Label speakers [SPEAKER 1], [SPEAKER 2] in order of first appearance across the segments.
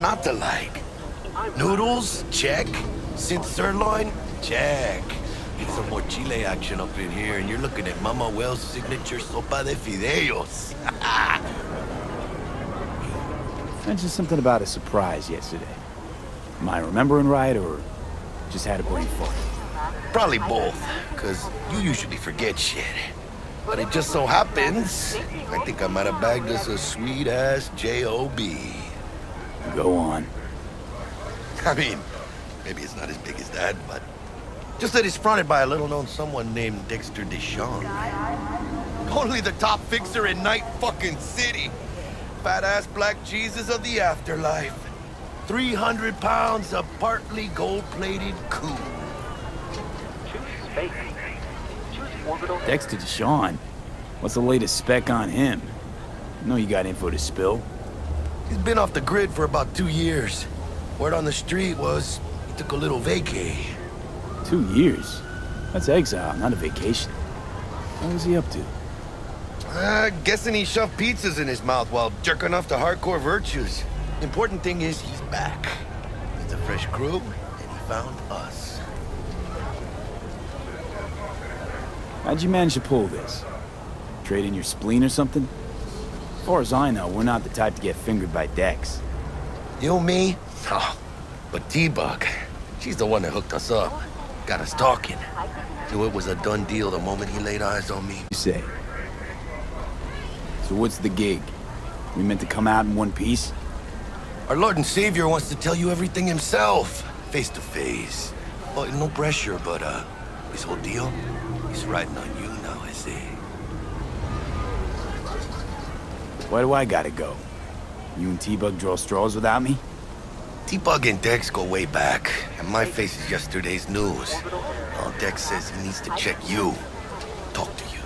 [SPEAKER 1] Not to like. Noodles? Check. Synth sirloin? Check. Get some more Chile action up in here, and you're looking at Mama Wells' signature sopa de fideos.
[SPEAKER 2] Mentioned something about a surprise yesterday. Am I remembering right, or just had a brain fart?
[SPEAKER 1] Probably both, because you usually forget shit. But it just so happens, I think I might have bagged us a sweet-ass J.O.B.
[SPEAKER 2] Go on.
[SPEAKER 1] I mean, maybe it's not as big as that, but just that it's fronted by a little-known someone named Dexter Deshawn. Only the top fixer in Night fucking City. Fat-ass black Jesus of the afterlife. 300 pounds of partly gold-plated cool.
[SPEAKER 2] Dexter Deshawn? What's the latest spec on him? I know you got info to spill.
[SPEAKER 1] He's been off the grid for about 2 years. Word on the street was he took a little vacay.
[SPEAKER 2] 2 years? That's exile, not a vacation. What was he up to?
[SPEAKER 1] Guessing he shoved pizzas in his mouth while jerking off to hardcore virtues. Important thing is he's back. It's a fresh crew, and he found us.
[SPEAKER 2] How'd you manage to pull this? Trade in your spleen or something? As far as I know, we're not the type to get fingered by Dex.
[SPEAKER 1] You, me? Oh, but T-Bug, she's the one that hooked us up. Got us talking. Knew it was a done deal the moment he laid eyes on me.
[SPEAKER 2] You say. So what's the gig? We meant to come out in one piece?
[SPEAKER 1] Our Lord and Savior wants to tell you everything himself, face to face. Oh, no pressure, but this whole deal, he's riding on you now, I say.
[SPEAKER 3] Why do I gotta go? You and T-Bug draw straws without me?
[SPEAKER 1] T-Bug and Dex go way back, and my face is yesterday's news. Well, Dex says he needs to check you, talk to you.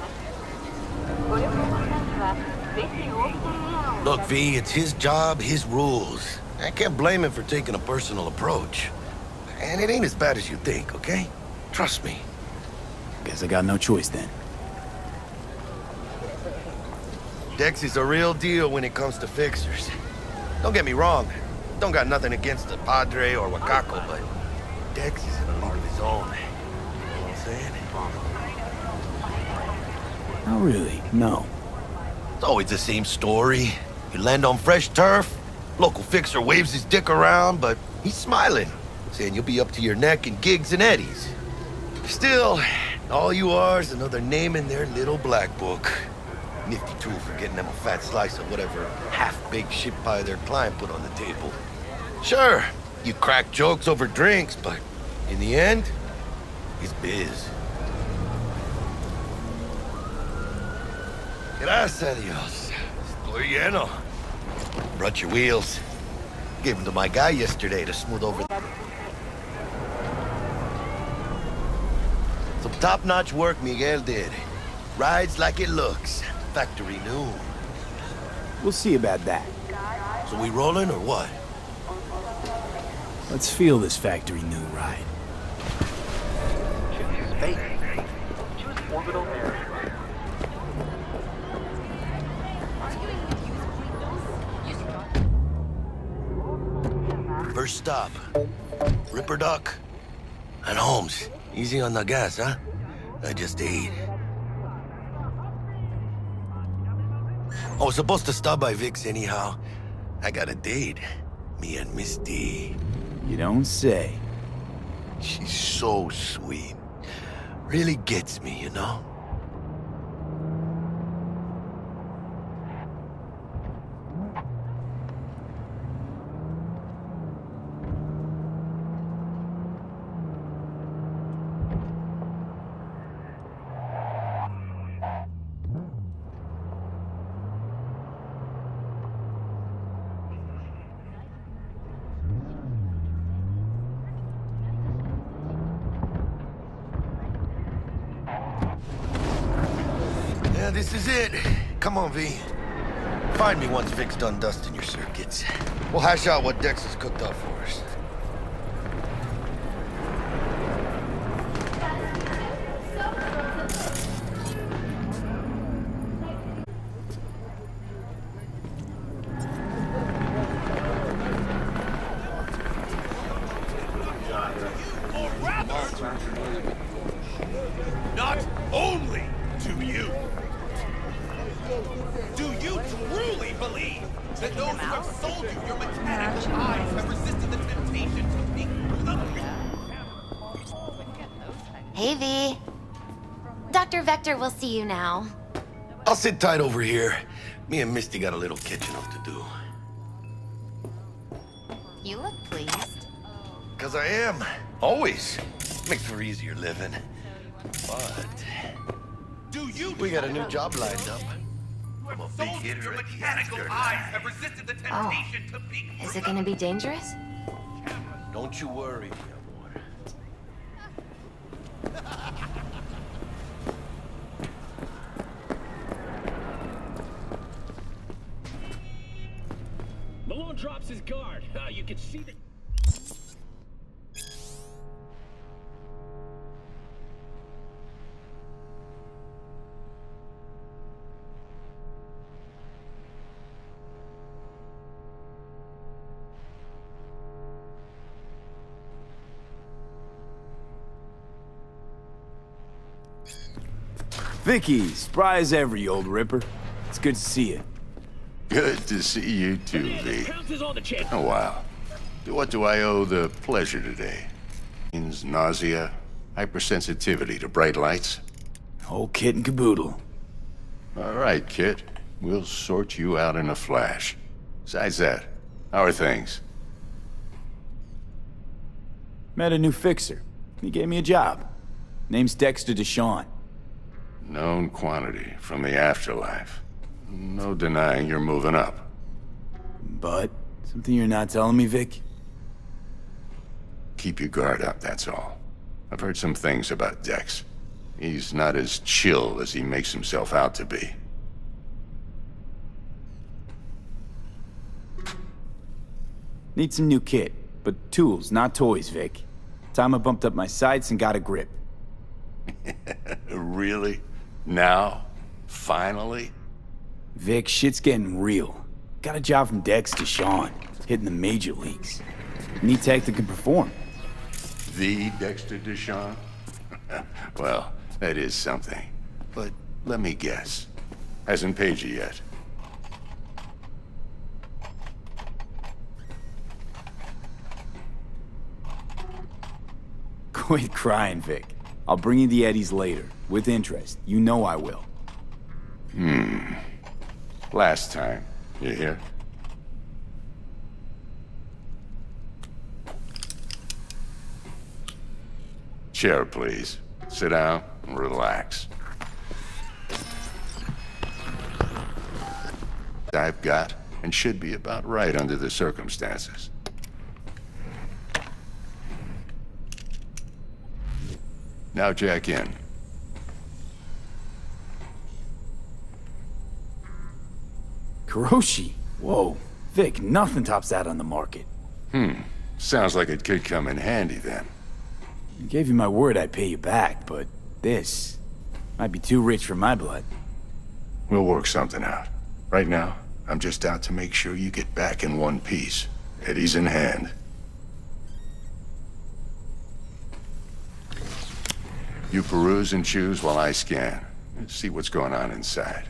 [SPEAKER 1] Look, V, it's his job, his rules. I can't blame him for taking a personal approach. And it ain't as bad as you think, okay? Trust me.
[SPEAKER 3] Guess I got no choice then.
[SPEAKER 1] Dex is a real deal when it comes to fixers. Don't get me wrong. Don't got nothing against the Padre or Wakako, but Dex is in a league of his own. You know what I'm saying?
[SPEAKER 3] Not really, no.
[SPEAKER 1] It's always the same story. You land on fresh turf, local fixer waves his dick around, but he's smiling, saying you'll be up to your neck in gigs and eddies. Still, all you are is another name in their little black book. Nifty tool for getting them a fat slice of whatever half-baked shit pie their client put on the table. Sure, you crack jokes over drinks, but in the end, it's biz. Gracias a Dios. Estoy lleno. Brought your wheels. Gave them to my guy yesterday to smooth over. Some top-notch work Miguel did. Rides like it looks. Factory new.
[SPEAKER 3] We'll see about that.
[SPEAKER 1] So we rolling or what?
[SPEAKER 3] Let's feel this factory new ride.
[SPEAKER 4] Choose orbital area.
[SPEAKER 1] First stop. RipperDoc. And Holmes. Easy on the gas, huh? I just ate. I was supposed to stop by Vic's anyhow. I got a date. Me and Miss D.
[SPEAKER 3] You don't say.
[SPEAKER 1] She's so sweet. Really gets me, you know? Yeah, this is it. Come on, V. Find me once Vic's done dusting your circuits. We'll hash out what Dex has cooked up for us. Not only do you truly believe that those who have sold you your mechanical eyes have resisted the temptation to peek through them?
[SPEAKER 5] Hey, V. Dr. Vector will see you now.
[SPEAKER 1] I'll sit tight over here. Me and Misty got a little catching up to do.
[SPEAKER 5] You look pleased.
[SPEAKER 1] 'Cause I am. Always. Makes for easier living. But... we got a new job lined up. From a big hitter at the Oscar now.
[SPEAKER 5] Is it gonna be dangerous?
[SPEAKER 1] Don't you worry, mi amor.
[SPEAKER 6] Malone drops his guard. You can see the...
[SPEAKER 2] Vicky, spry as ever, you old Ripper. It's good to see you.
[SPEAKER 7] Good to see you too, V.
[SPEAKER 6] Pounces on the chest.
[SPEAKER 7] Oh, wow. To what do I owe the pleasure today? Means nausea, hypersensitivity to bright lights?
[SPEAKER 2] Whole kit and caboodle.
[SPEAKER 7] All right, Kit. We'll sort you out in a flash. Besides that, how are things?
[SPEAKER 2] Met a new fixer. He gave me a job. Name's Dexter Deshawn.
[SPEAKER 7] Known quantity from the afterlife. No denying you're moving up.
[SPEAKER 2] But, something you're not telling me, Vic?
[SPEAKER 7] Keep your guard up, that's all. I've heard some things about Dex. He's not as chill as he makes himself out to be.
[SPEAKER 2] Need some new kit, but tools, not toys, Vic. Time I bumped up my sights and got a grip.
[SPEAKER 7] Really? Now? Finally?
[SPEAKER 2] Vic, shit's getting real. Got a job from Dex Deshawn, hitting the major leagues. Need tech that can perform.
[SPEAKER 7] The Dexter Deshawn? Well, that is something. But let me guess. Hasn't paid you yet.
[SPEAKER 2] Quit crying, Vic. I'll bring you the eddies later, with interest. You know I will.
[SPEAKER 7] Last time. You hear? Chair, please. Sit down and relax. I've got, and should be about right under the circumstances. Now jack in.
[SPEAKER 2] Kuroshi? Whoa. Vic, nothing tops that on the market.
[SPEAKER 7] Sounds like it could come in handy then.
[SPEAKER 2] I gave you my word I'd pay you back, but this might be too rich for my blood.
[SPEAKER 7] We'll work something out. Right now, I'm just out to make sure you get back in one piece. Eddie's in hand. You peruse and choose while I scan. See what's going on inside.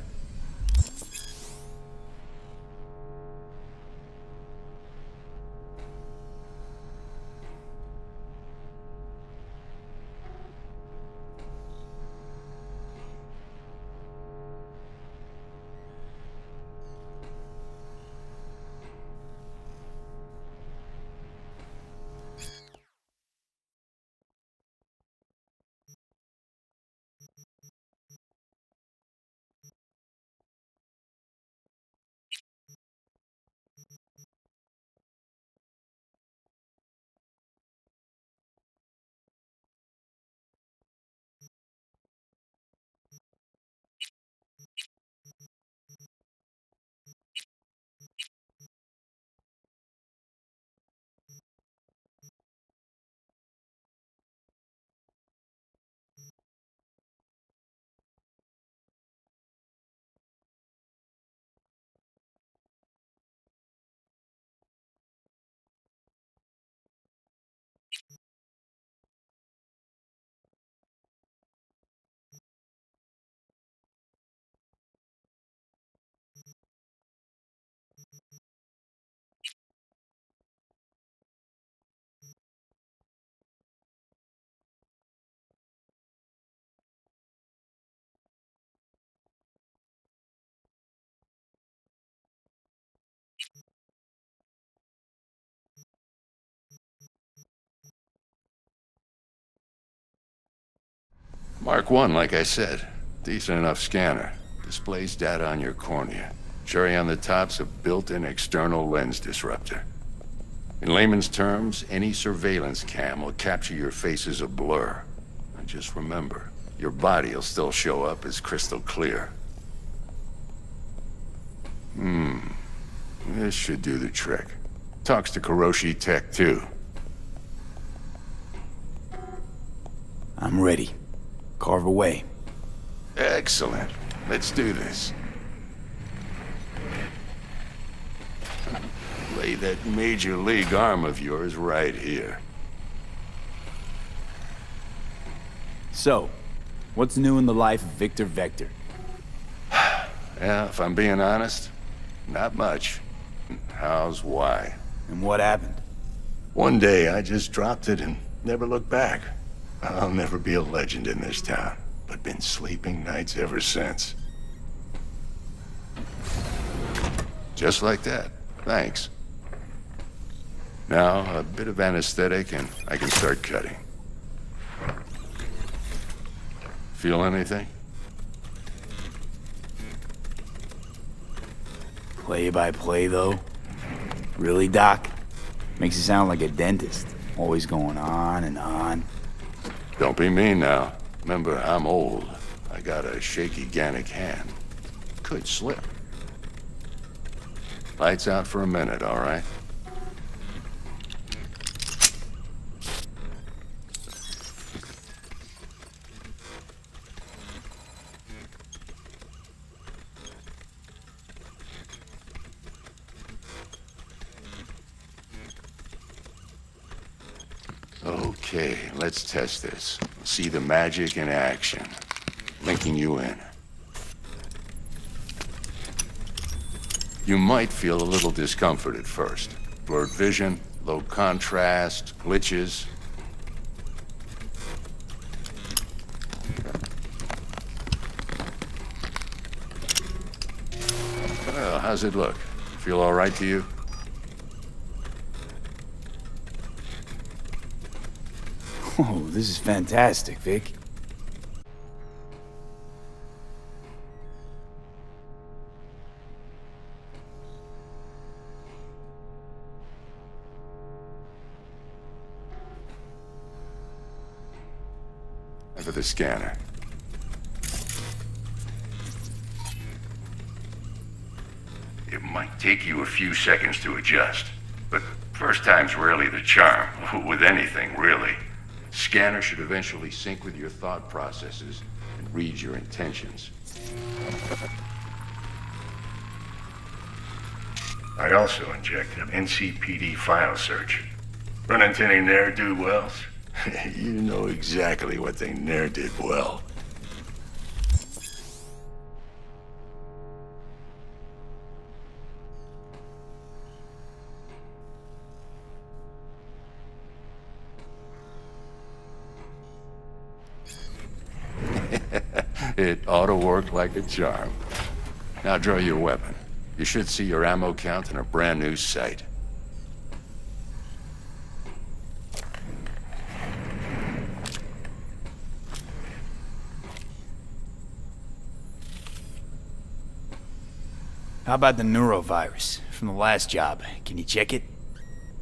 [SPEAKER 7] Mark 1, like I said. Decent enough scanner. Displays data on your cornea. Cherry on the top's a built-in external lens disruptor. In layman's terms, any surveillance cam will capture your face as a blur. And just remember, your body will still show up as crystal clear. This should do the trick. Talks to Kuroshi Tech, too.
[SPEAKER 2] I'm ready. Carve away.
[SPEAKER 7] Excellent. Let's do this. Lay that major league arm of yours right here.
[SPEAKER 2] So, what's new in the life of Victor Vector?
[SPEAKER 7] Yeah, if I'm being honest, not much. How's why?
[SPEAKER 2] And what happened?
[SPEAKER 7] One day I just dropped it and never looked back. I'll never be a legend in this town, but been sleeping nights ever since. Just like that. Thanks. Now, a bit of anesthetic and I can start cutting. Feel anything?
[SPEAKER 2] Play by play, though? Really, Doc? Makes you sound like a dentist. Always going on and on.
[SPEAKER 7] Don't be mean now. Remember, I'm old. I got a shaky Gannic hand. Could slip. Lights out for a minute, all right? Okay, let's test this. See the magic in action. Linking you in. You might feel a little discomfort at first. Blurred vision, low contrast, glitches. Well, how's it look? Feel all right to you?
[SPEAKER 2] Oh, this is fantastic, Vic.
[SPEAKER 7] For the scanner. It might take you a few seconds to adjust, but first time's rarely the charm, with anything, really. Scanner should eventually sync with your thought processes and read your intentions. I also inject an NCPD file search. Run into any ne'er-do-wells? You know exactly what they ne'er did well. It ought to work like a charm. Now draw your weapon. You should see your ammo count in a brand new sight.
[SPEAKER 2] How about the neurovirus from the last job? Can you check it?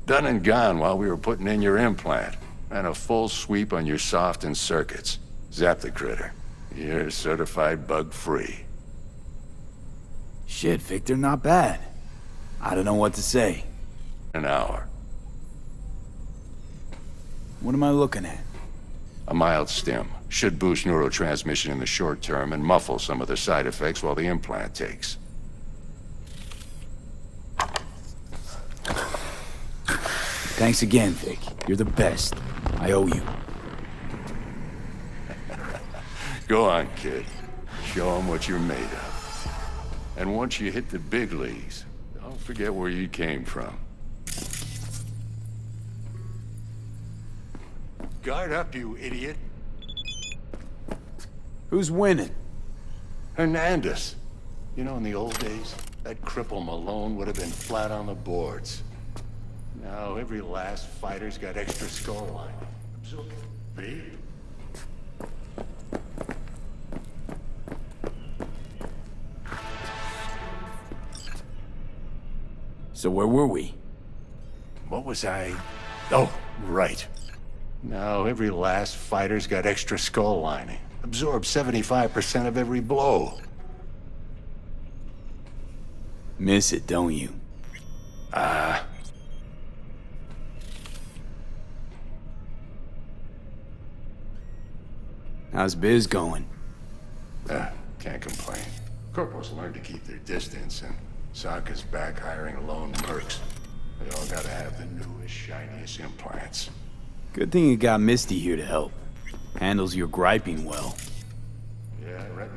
[SPEAKER 7] Done and gone while we were putting in your implant. And a full sweep on your soft and circuits. Zap the critter. You're certified bug-free.
[SPEAKER 2] Shit, Victor, not bad. I don't know what to say.
[SPEAKER 7] An hour.
[SPEAKER 2] What am I looking at?
[SPEAKER 7] A mild stim. Should boost neurotransmission in the short term and muffle some of the side effects while the implant takes.
[SPEAKER 2] Thanks again, Vic. You're the best. I owe you.
[SPEAKER 7] Go on, kid. Show them what you're made of. And once you hit the big leagues, don't forget where you came from. Guard up, you idiot.
[SPEAKER 2] Who's winning?
[SPEAKER 7] Hernandez. You know, in the old days, that cripple Malone would have been flat on the boards. Now every last fighter's got extra skull line. So, B?
[SPEAKER 2] So where were we?
[SPEAKER 7] What was I... Oh, right. Now every last fighter's got extra skull lining. Absorbs 75% of every blow.
[SPEAKER 2] Miss it, don't you? How's biz going?
[SPEAKER 7] Can't complain. Corporals learn to keep their distance, and Sokka's back hiring lone mercs. They all gotta have the newest, shiniest implants.
[SPEAKER 2] Good thing you got Misty here to help. Handles your griping well.
[SPEAKER 7] Yeah, right.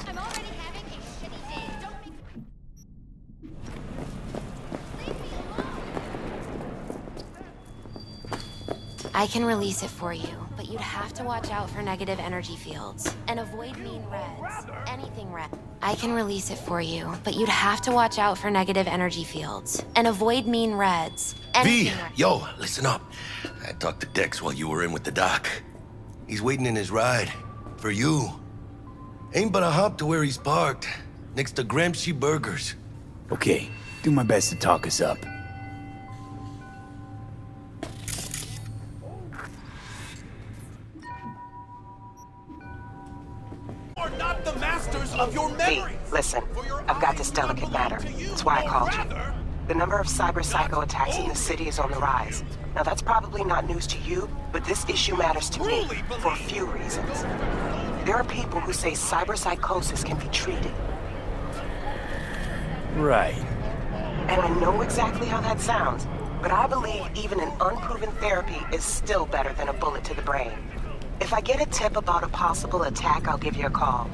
[SPEAKER 5] I'm already having a shitty day. Don't make... Leave me alone. I can release it for you, but you'd have to watch out for negative energy fields and avoid mean reds. Anything red. I can release it for you, but you'd have to watch out for negative energy fields and avoid mean reds.
[SPEAKER 1] V,
[SPEAKER 5] Anything red.
[SPEAKER 1] yo, listen up. I talked to Dex while you were in with the doc. He's waiting in his ride. For you. Ain't but a hop to where he's parked. Next to Gramsci Burgers.
[SPEAKER 2] Okay, do my best to talk us up.
[SPEAKER 8] Are not the masters of your
[SPEAKER 9] Hey,
[SPEAKER 8] memory.
[SPEAKER 9] listen, I've got this delicate matter. That's why I called you. The number of cyber psycho attacks in the city is on the rise. Now that's probably not news to you, but this issue matters to me for a few reasons. There are people who say cyber psychosis can be treated.
[SPEAKER 2] Right.
[SPEAKER 9] And I know exactly how that sounds, but I believe even an unproven therapy is still better than a bullet to the brain. If I get a tip about a possible attack, I'll give you a call.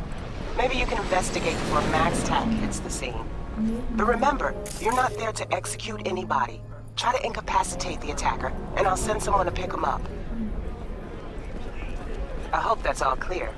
[SPEAKER 9] Maybe you can investigate before Max Tack hits the scene. But remember, you're not there to execute anybody. Try to incapacitate the attacker, and I'll send someone to pick him up. I hope that's all clear.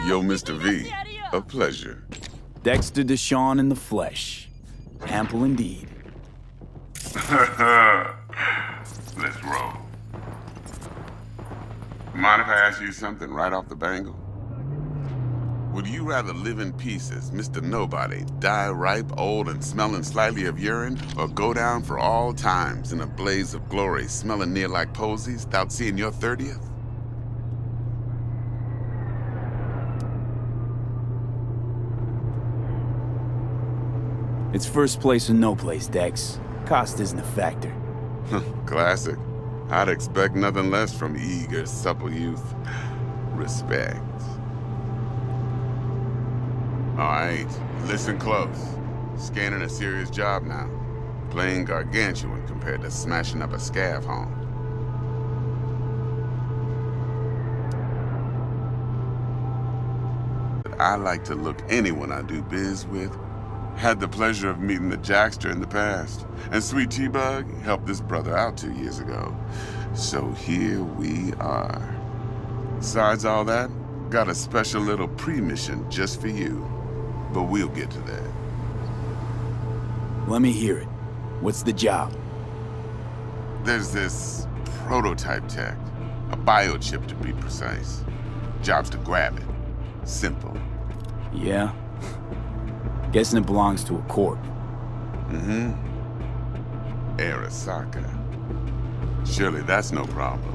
[SPEAKER 10] Yo, Mr. V, a pleasure.
[SPEAKER 2] Dexter Deshawn in the flesh. Ample indeed.
[SPEAKER 10] Let's roll. Mind if I ask you something right off the bangle? Would you rather live in pieces, Mr. Nobody, die ripe, old, and smelling slightly of urine, or go down for all times in a blaze of glory, smelling near like posies, without seeing your 30th?
[SPEAKER 2] It's first place or no place, Dex. Cost isn't a factor.
[SPEAKER 10] Classic. I'd expect nothing less from eager, supple youth. Respect. Alright, listen close. Scanning a serious job now. Playing gargantuan compared to smashing up a scav home. I like to look anyone I do biz with. Had the pleasure of meeting the Jackster in the past. And Sweet T-Bug helped this brother out 2 years ago. So here we are. Besides all that, got a special little pre-mission just for you. But we'll get to that.
[SPEAKER 2] Let me hear it. What's the job?
[SPEAKER 10] There's this prototype tech. A biochip to be precise. Job's to grab it. Simple.
[SPEAKER 2] Yeah? Guessing it belongs to a corp.
[SPEAKER 10] Mm-hmm. Arasaka. Surely that's no problem.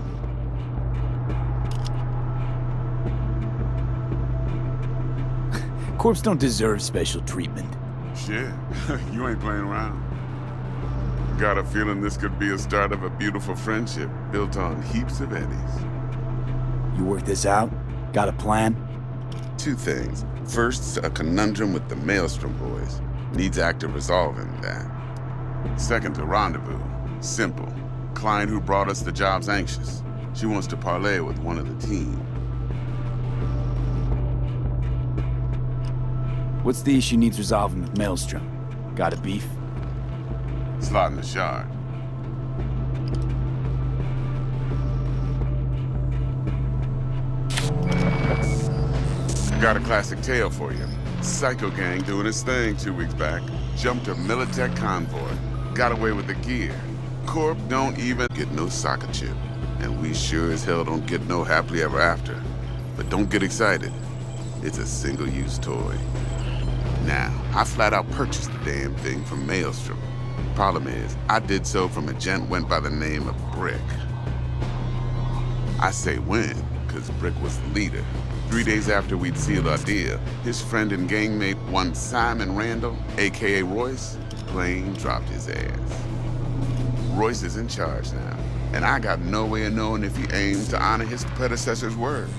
[SPEAKER 2] Corps don't deserve special treatment.
[SPEAKER 10] Shit, you ain't playing around. Got a feeling this could be a start of a beautiful friendship built on heaps of eddies.
[SPEAKER 2] You work this out? Got a plan?
[SPEAKER 10] 2 things. First, a conundrum with the Maelstrom boys. Needs active resolving that. Second, a rendezvous. Simple. Client who brought us the job's anxious. She wants to parlay with one of the team.
[SPEAKER 2] What's the issue needs resolving with Maelstrom? Got a beef?
[SPEAKER 10] Slot in the shard. Got a classic tale for you. Psycho gang doing his thing 2 weeks back. Jumped a Militech convoy. Got away with the gear. Corp don't even get no soccer chip. And we sure as hell don't get no happily ever after. But don't get excited. It's a single-use toy. Now, I flat out purchased the damn thing from Maelstrom. Problem is, I did so from a gent went by the name of Brick. I say when, because Brick was the leader. 3 days after we'd sealed our deal, his friend and gangmate, one Simon Randall, aka Royce, plain dropped his ass. Royce is in charge now, and I got no way of knowing if he aims to honor his predecessor's word.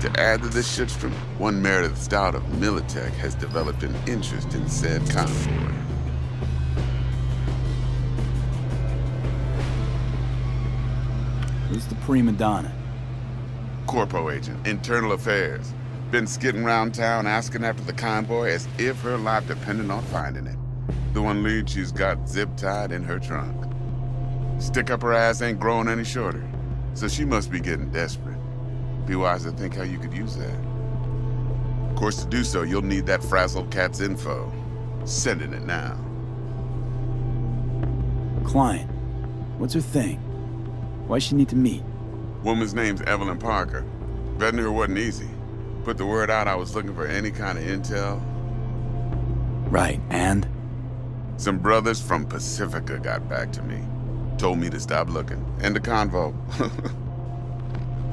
[SPEAKER 10] To add to this shitstorm, one Meredith Stout of Militech has developed an interest in said convoy.
[SPEAKER 2] Who's the prima donna?
[SPEAKER 10] Corpo agent, internal affairs. Been skidding around town asking after the convoy as if her life depended on finding it. The one lead she's got zip-tied in her trunk. Stick up her ass ain't growing any shorter, so she must be getting desperate. Be wise to think how you could use that. Of course, to do so, you'll need that frazzled cat's info. Sending it now.
[SPEAKER 2] Client. What's her thing? Why she need to meet?
[SPEAKER 10] Woman's name's Evelyn Parker. Betting her wasn't easy. Put the word out I was looking for any kind of intel.
[SPEAKER 2] Right, and?
[SPEAKER 10] Some brothers from Pacifica got back to me. Told me to stop looking. End of convo.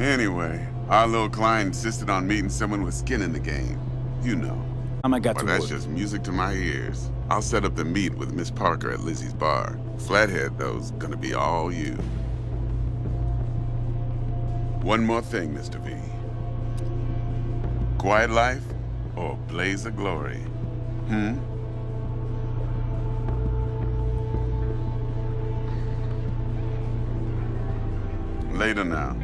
[SPEAKER 10] Anyway, our little client insisted on meeting someone with skin in the game. You know.
[SPEAKER 2] I got to
[SPEAKER 10] that's
[SPEAKER 2] work.
[SPEAKER 10] just music to my ears. I'll set up the meet with Miss Parker at Lizzie's bar. Flathead, though's gonna be all you. One more thing, Mr. V. Quiet life or blaze of glory? Later now.